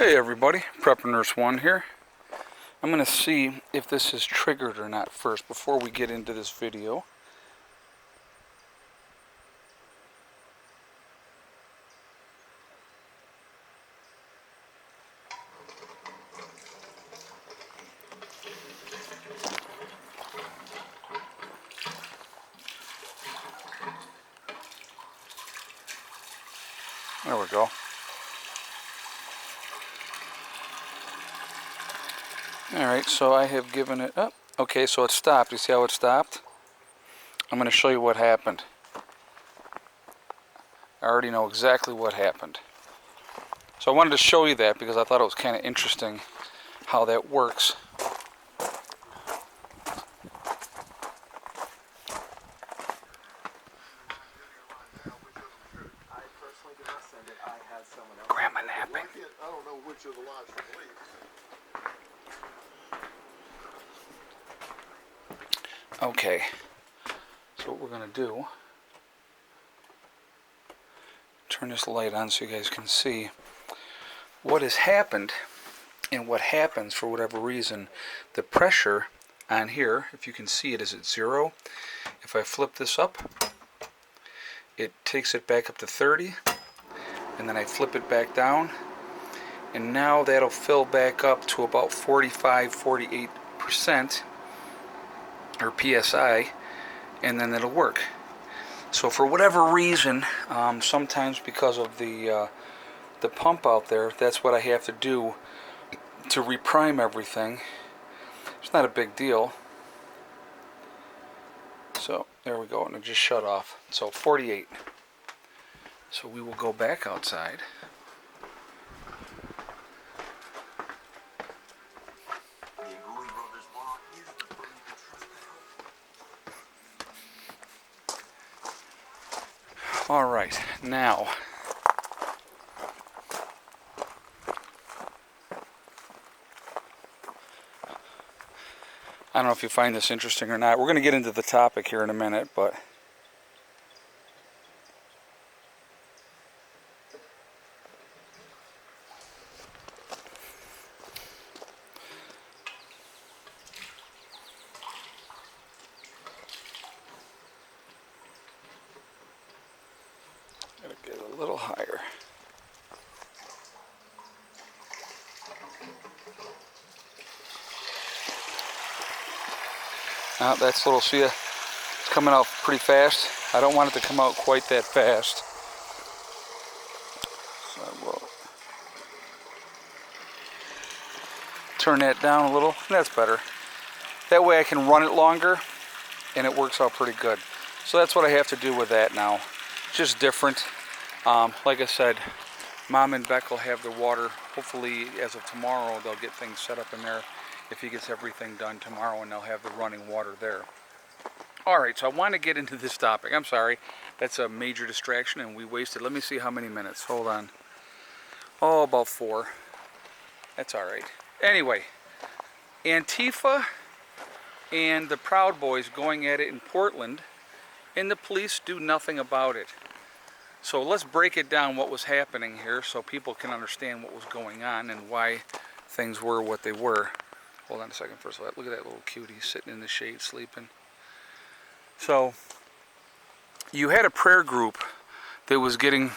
Hey everybody, Prepper Nurse 1 here. I'm going to see if this is triggered or not first before we get into this video. There we go. Alright, so I have given it up. Okay, so it stopped. You see how it stopped? I'm going to show you what happened. I already know exactly what happened. So I wanted to show you that because I thought it was kind of interesting how that works. Grandma napping. I don't know which of the lots you believe. Okay, so what we're going to do, turn this light on so you guys can see what has happened and what happens for whatever reason. The pressure on here, if you can see it, is at 0. If I flip this up, it takes it back up to 30, and then I flip it back down, and now that'll fill back up to about 45-48% or PSI, and then it'll work. So for whatever reason, sometimes because of the pump out there, that's what I have to do to reprime everything. It's not a big deal. So there we go, and it just shut off. So 48. So we will go back outside. All right, now I don't know if you find this interesting or not. We're going to get into the topic here in a minute, but gotta get a little higher. That's a little, see, it's coming out pretty fast. I don't want it to come out quite that fast. So I will turn that down a little. That's better. That way I can run it longer and it works out pretty good. So that's what I have to do with that now. Just different. Like I said, Mom and Beck will have the water. Hopefully as of tomorrow they'll get things set up in there. If he gets everything done tomorrow, and they'll have the running water there. Alright, so I want to get into this topic. I'm sorry, that's a major distraction and we wasted, let me see how many minutes. Hold on. Oh, about 4. That's alright. Anyway, Antifa and the Proud Boys going at it in Portland, and the police do nothing about it. So let's break it down what was happening here so people can understand what was going on and why things were what they were. Hold on a second. First of all, look at that little cutie sitting in the shade sleeping. So you had a prayer group that was getting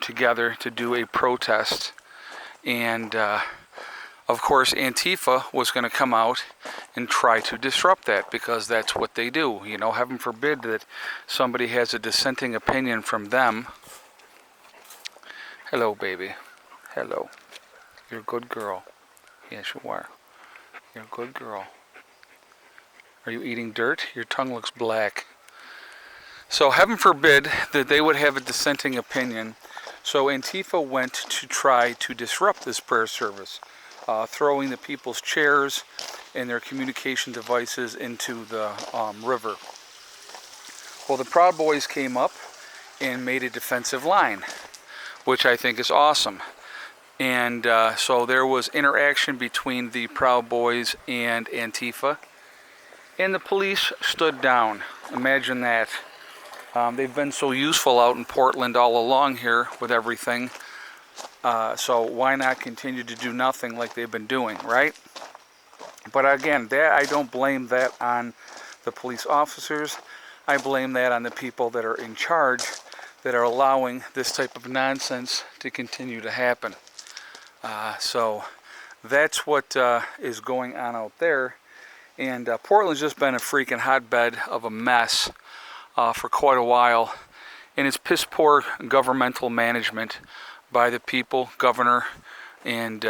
together to do a protest, and of course Antifa was going to come out and try to disrupt that because that's what they do. You know, heaven forbid that somebody has a dissenting opinion from them. Hello, baby. Hello. You're a good girl. Yes, you are. You're a good girl. Are you eating dirt? Your tongue looks black. So heaven forbid that they would have a dissenting opinion. So Antifa went to try to disrupt this prayer service, throwing the people's chairs and their communication devices into the river. Well, the Proud Boys came up and made a defensive line, which I think is awesome. And so there was interaction between the Proud Boys and Antifa, and the police stood down. Imagine that. They've been so useful out in Portland all along here with everything. So why not continue to do nothing like they've been doing, right? But again, that I don't blame that on the police officers. I blame that on the people that are in charge that are allowing this type of nonsense to continue to happen. So that's what is going on out there. And Portland's just been a freaking hotbed of a mess for quite a while. And it's piss poor governmental management by the people, governor, and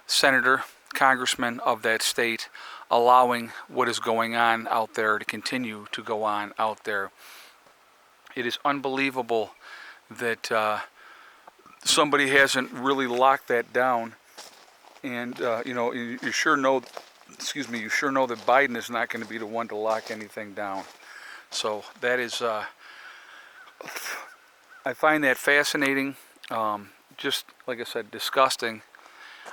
senator, congressman of that state, allowing what is going on out there to continue to go on out there. It is unbelievable that somebody hasn't really locked that down. And you sure know, you sure know that Biden is not going to be the one to lock anything down. So that is, I find that fascinating. Just like I said, disgusting.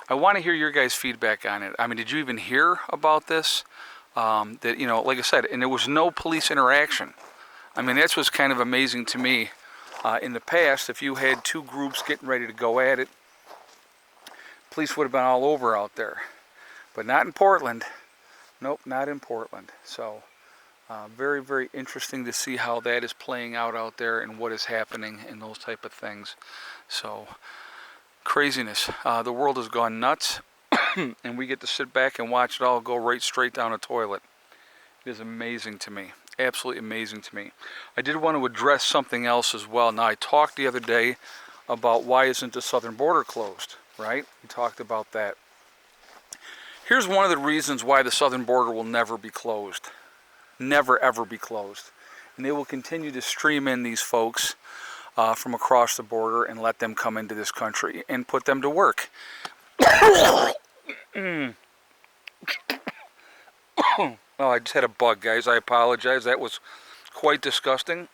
I want to hear your guys' feedback on it. I mean, did you even hear about this? That, like I said, and there was no police interaction. I mean, that's what's kind of amazing to me. In the past, if you had two groups getting ready to go at it, police would have been all over out there. But not in Portland. Nope, not in Portland. So, very, very interesting to see how that is playing out there and what is happening and those type of things. So, craziness. The world has gone nuts, and we get to sit back and watch it all go right straight down a toilet. It is amazing to me. Absolutely amazing to me. I did want to address something else as well. Now, I talked the other day about why isn't the southern border closed, right? We talked about that. Here's one of the reasons why the southern border will never be closed. Never, ever be closed. And they will continue to stream in these folks from across the border and let them come into this country and put them to work. Oh, I just had a bug, guys. I apologize. That was quite disgusting.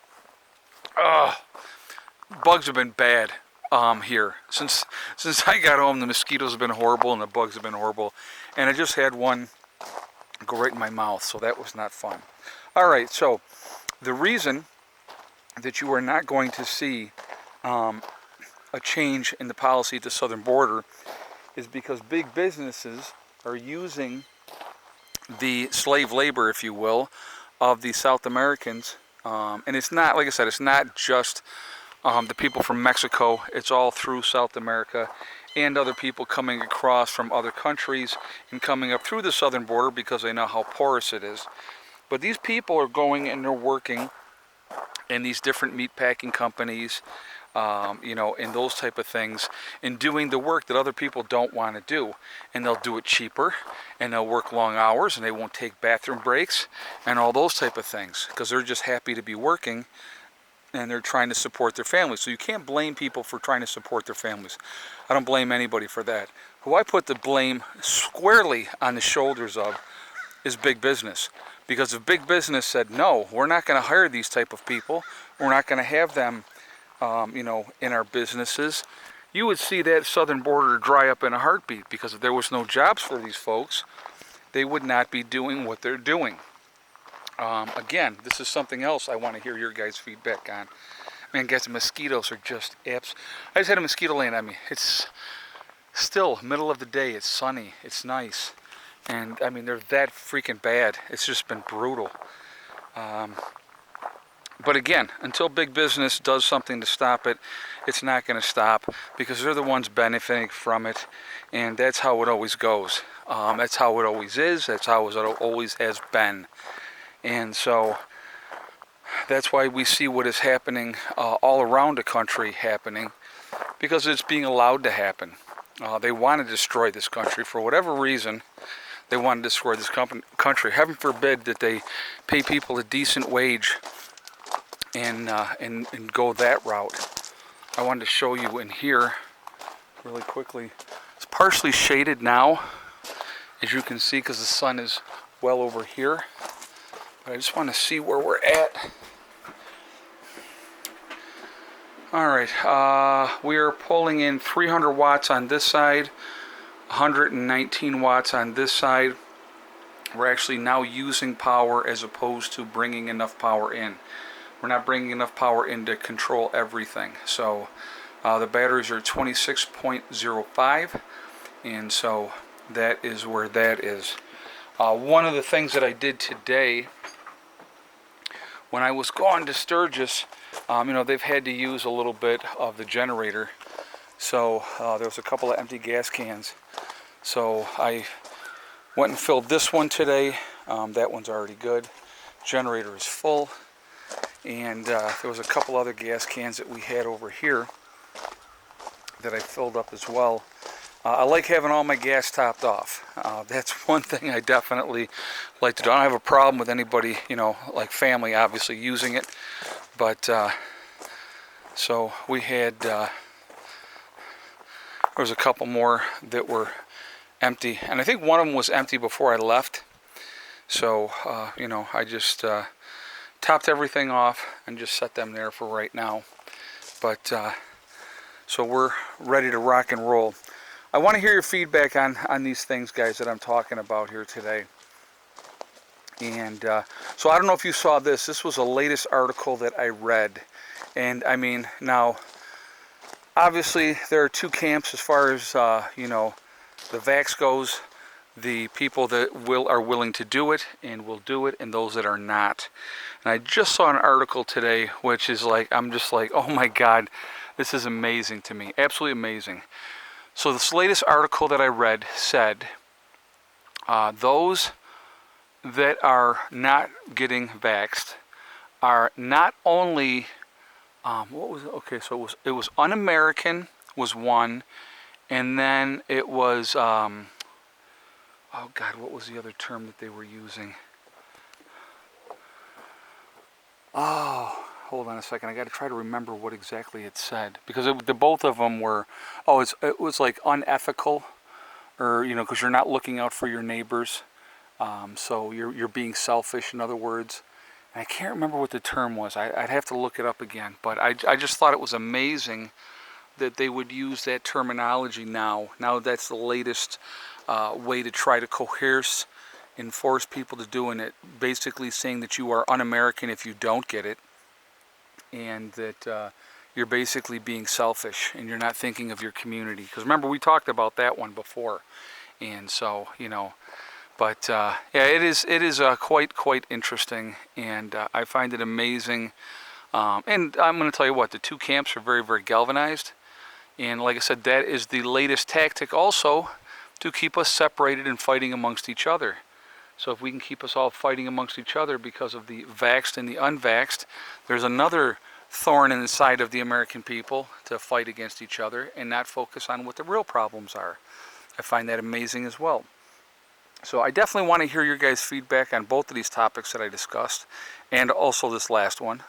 Bugs have been bad here. Since I got home, the mosquitoes have been horrible and the bugs have been horrible. And I just had one go right in my mouth, so that was not fun. All right, so the reason that you are not going to see a change in the policy at the southern border is because big businesses are using the slave labor, if you will, of the South Americans. And it's not, like I said, it's not just the people from Mexico. It's all through South America and other people coming across from other countries and coming up through the southern border because they know how porous it is. But these people are going and they're working in these different meat packing companies, and those type of things, and doing the work that other people don't want to do. And they'll do it cheaper, and they'll work long hours, and they won't take bathroom breaks, and all those type of things, because they're just happy to be working, and they're trying to support their families. So you can't blame people for trying to support their families. I don't blame anybody for that. Who I put the blame squarely on the shoulders of is big business. Because if big business said, no, we're not going to hire these type of people, we're not going to have them in our businesses, you would see that southern border dry up in a heartbeat, because if there was no jobs for these folks, they would not be doing what they're doing. Again, this is something else I want to hear your guys' feedback on. Man, guys, the mosquitoes are just apps. I just had a mosquito land on me. It's still middle of the day. It's sunny. It's nice. And, I mean, they're that freaking bad. It's just been brutal. But again, until big business does something to stop it, it's not going to stop, because they're the ones benefiting from it, and that's how it always goes. That's how it always is. That's how it always has been. And so that's why we see what is happening all around the country happening, because it's being allowed to happen. They want to destroy this country for whatever reason. They want to destroy this country. Heaven forbid that they pay people a decent wage and go that route. I wanted to show you in here really quickly. It's partially shaded now, as you can see, because the sun is well over here. But I just want to see where we're at. Alright, we are pulling in 300 watts on this side, 119 watts on this side. We're actually now using power as opposed to bringing enough power in. We're not bringing enough power in to control everything. So The batteries are 26.05, and so that is where that is. One of the things that I did today, when I was going to Sturgis, they've had to use a little bit of the generator. So there was a couple of empty gas cans. So I went and filled this one today. That one's already good. Generator is full. And there was a couple other gas cans that we had over here that I filled up as well. I like having all my gas topped off. That's one thing I definitely like to do. I don't have a problem with anybody, like family obviously using it. But so we had, there was a couple more that were empty. And I think one of them was empty before I left. So, I just topped everything off and just set them there for right now. But so we're ready to rock and roll. I want to hear your feedback on these things, guys, that I'm talking about here today. And so I don't know if you saw this. This was the latest article that I read. And I mean, now, obviously there are two camps as far as, the vax goes. The people that are willing to do it and will do it, and those that are not. And I just saw an article today which is like, I'm just like, oh my God, this is amazing to me. Absolutely amazing. So this latest article that I read said those that are not getting vaxxed are not only what was it? Okay, so it was un-American was one, and then it was oh God, what was the other term that they were using? Oh, hold on a second. I got to try to remember what exactly it said, because the both of them were. Oh, it was like unethical, or because you're not looking out for your neighbors, so you're being selfish. In other words, and I can't remember what the term was. I'd have to look it up again. But I just thought it was amazing that they would use that terminology now. Now that's the latest way to try to coerce and force people to doing it, basically saying that you are un-American if you don't get it, and that you're basically being selfish and you're not thinking of your community. Because remember, we talked about that one before, and so but yeah, it is quite interesting, and I find it amazing. And I'm going to tell you what, the two camps are very, very galvanized, and like I said, that is the latest tactic also to keep us separated and fighting amongst each other. So if we can keep us all fighting amongst each other because of the vaxxed and the unvaxxed, there's another thorn in the side of the American people to fight against each other and not focus on what the real problems are. I find that amazing as well. So I definitely want to hear your guys' feedback on both of these topics that I discussed, and also this last one.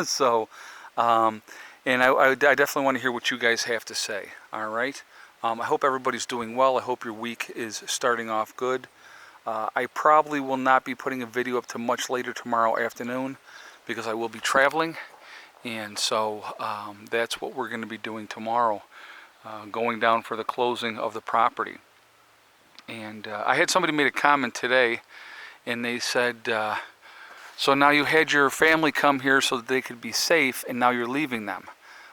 So, and I definitely want to hear what you guys have to say. All right. I hope everybody's doing well. I hope your week is starting off good. I probably will not be putting a video up till much later tomorrow afternoon, because I will be traveling, and so that's what we're going to be doing tomorrow, going down for the closing of the property. And I had somebody made a comment today, and they said, so now you had your family come here so that they could be safe, and now you're leaving them.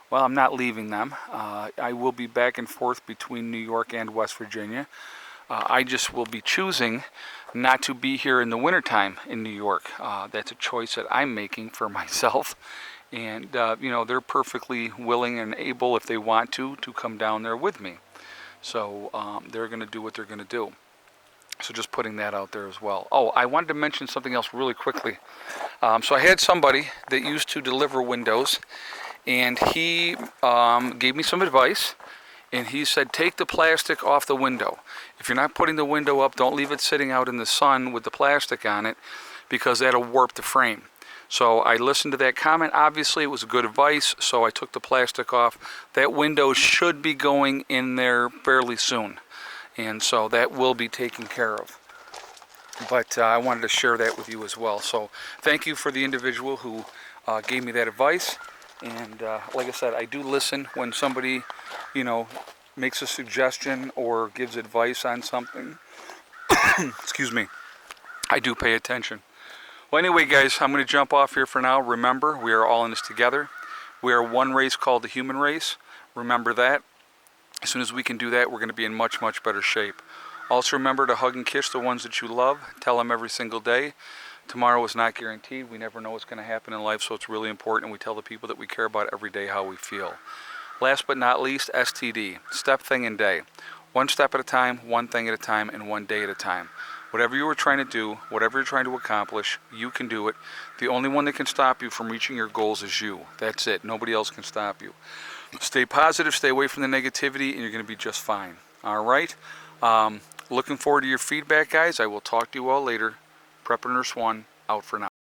Well, I'm not leaving them. I will be back and forth between New York and West Virginia. I just will be choosing not to be here in the wintertime in New York. That's a choice that I'm making for myself. And, they're perfectly willing and able, if they want to come down there with me. So they're going to do what they're going to do. So just putting that out there as well. Oh, I wanted to mention something else really quickly. So I had somebody that used to deliver windows, and he gave me some advice. And he said, take the plastic off the window. If you're not putting the window up, don't leave it sitting out in the sun with the plastic on it, because that'll warp the frame. So I listened to that comment. Obviously, it was good advice, so I took the plastic off. That window should be going in there fairly soon, and so that will be taken care of. But I wanted to share that with you as well. So thank you for the individual who gave me that advice. And like I said, I do listen when somebody, makes a suggestion or gives advice on something. Excuse me. I do pay attention. Well, anyway, guys, I'm going to jump off here for now. Remember, we are all in this together. We are one race called the human race. Remember that. As soon as we can do that, we're going to be in much, much better shape. Also remember to hug and kiss the ones that you love. Tell them every single day. Tomorrow is not guaranteed. We never know what's going to happen in life, so it's really important we tell the people that we care about every day how we feel. Last but not least, STD. Step, thing, and day. One step at a time, one thing at a time, and one day at a time. Whatever you are trying to do, whatever you're trying to accomplish, you can do it. The only one that can stop you from reaching your goals is you. That's it. Nobody else can stop you. Stay positive, stay away from the negativity, and you're going to be just fine. All right? Looking forward to your feedback, guys. I will talk to you all later. Prepper Nurse 1, out for now.